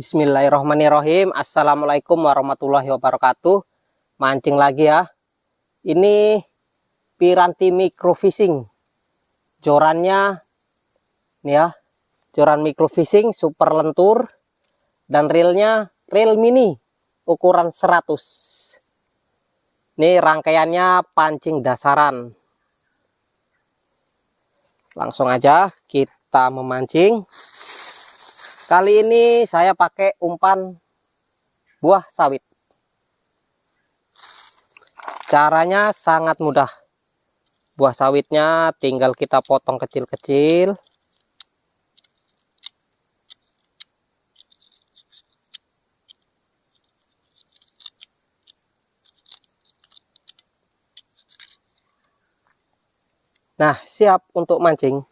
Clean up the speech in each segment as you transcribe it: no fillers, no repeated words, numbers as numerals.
Bismillahirrahmanirrahim. Assalamualaikum warahmatullahi wabarakatuh. Mancing lagi ya. Ini piranti microfishing. Jorannya nih ya. Joran microfishing super lentur dan reelnya reel mini ukuran 100. Ini rangkaiannya pancing dasaran. Langsung aja kita memancing. Kali ini saya pakai umpan buah sawit. Caranya sangat mudah. Buah sawitnya tinggal kita potong kecil-kecil. Nah, siap untuk mancing.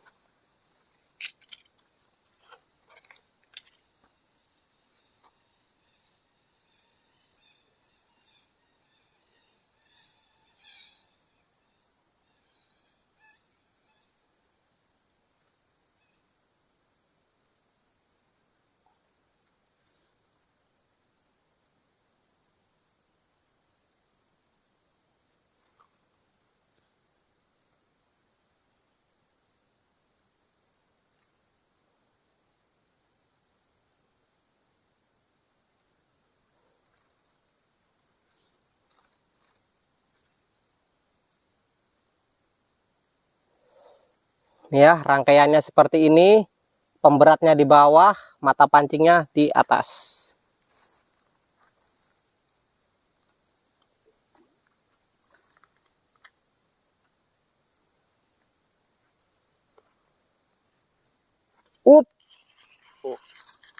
Nih ya, rangkaiannya seperti ini. Pemberatnya di bawah, mata pancingnya di atas.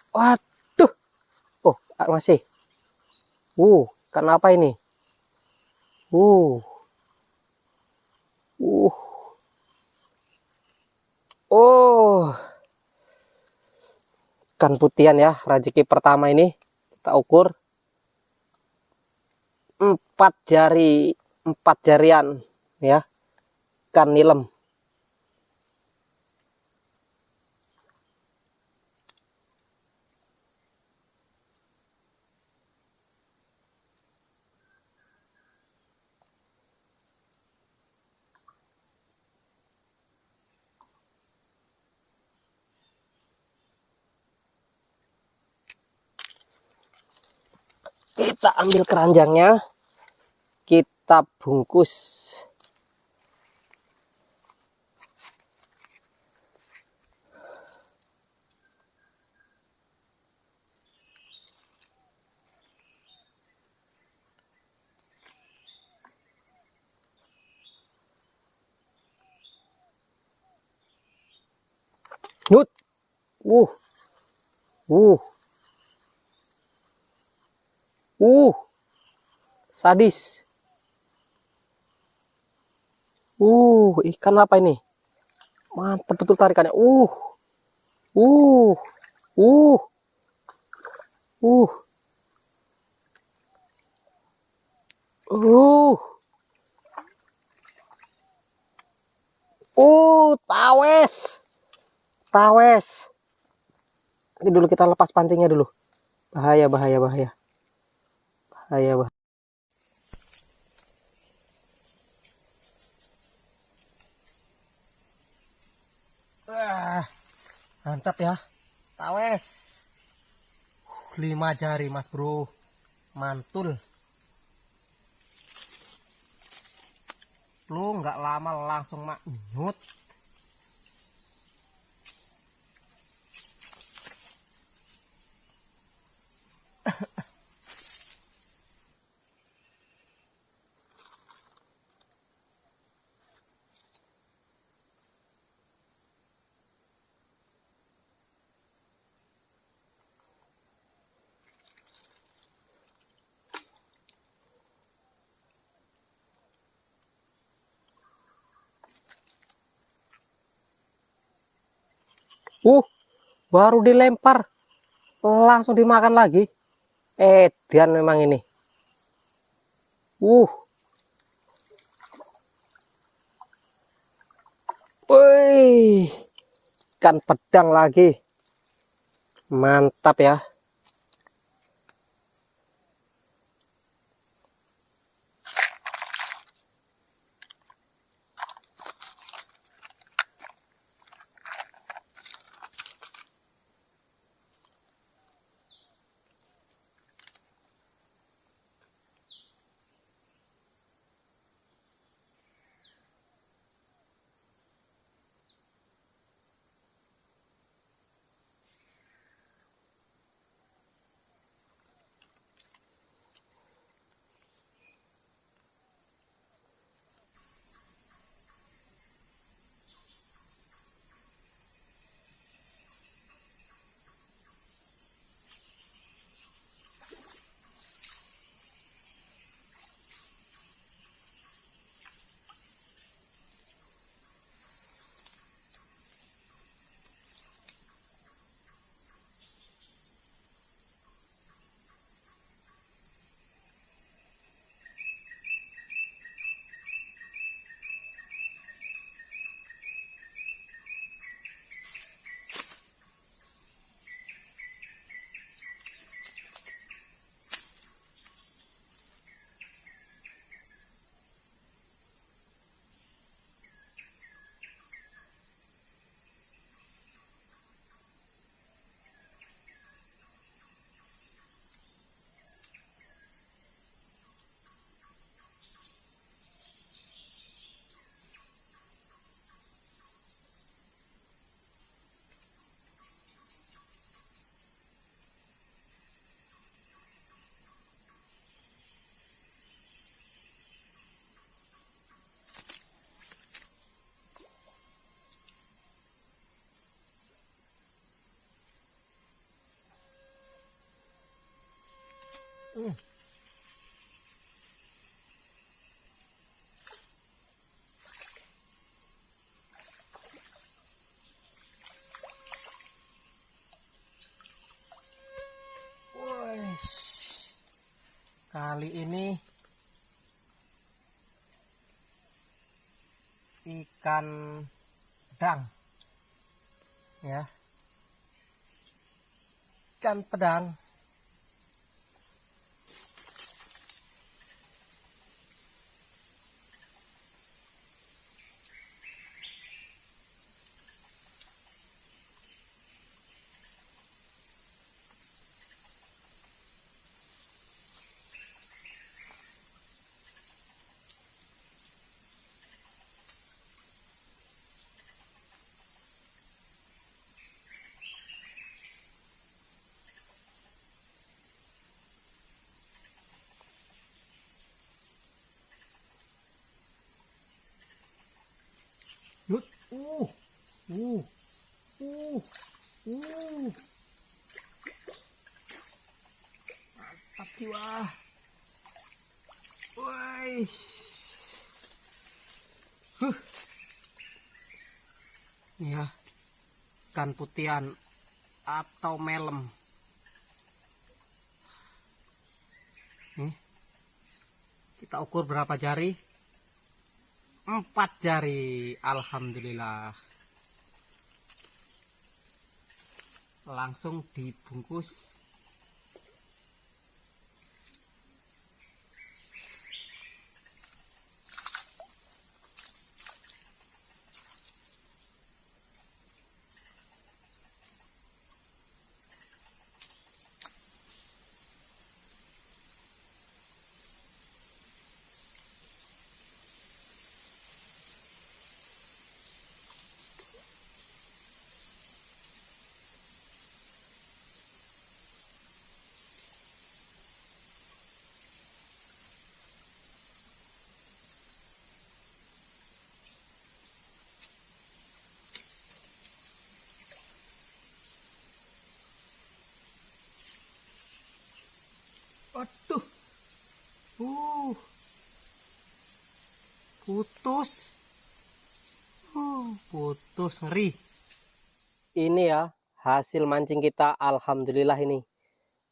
Waduh. Oh, masih. Kenapa ini? Uh. Oh. Ikan putihan ya, rezeki pertama ini. Kita ukur 4 jari, 4 jarian ya. Ikan nilem. Kita ambil keranjangnya, kita bungkus. Nut. Sadis. Ikan apa ini? Mantap betul tarikannya. Uh. Tawes. Tawes. Ini dulu kita lepas pancingnya dulu. Bahaya. Mantap ya, tawes 5 jari mas bro, mantul. Lu nggak lama langsung manyut. Baru dilempar langsung dimakan lagi. Edian memang ini. Wih, ikan pedang lagi. Mantap ya. Kali ini ikan pedang ya, ikan pedang. Lut, mantap jiwa. Woi, nih ya, ikan putihan atau melem. Nih, kita ukur berapa jari? 4 jari. Alhamdulillah. Langsung dibungkus. Aduh, putus, putus, ngeri. Ini ya hasil mancing kita, alhamdulillah ini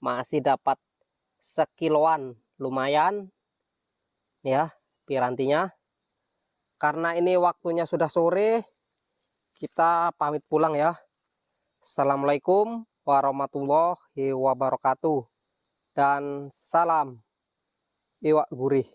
masih dapat sekiloan, lumayan ya pirantinya. Karena ini waktunya sudah sore, kita pamit pulang ya. Assalamualaikum warahmatullahi wabarakatuh. Dan salam iwak gurih.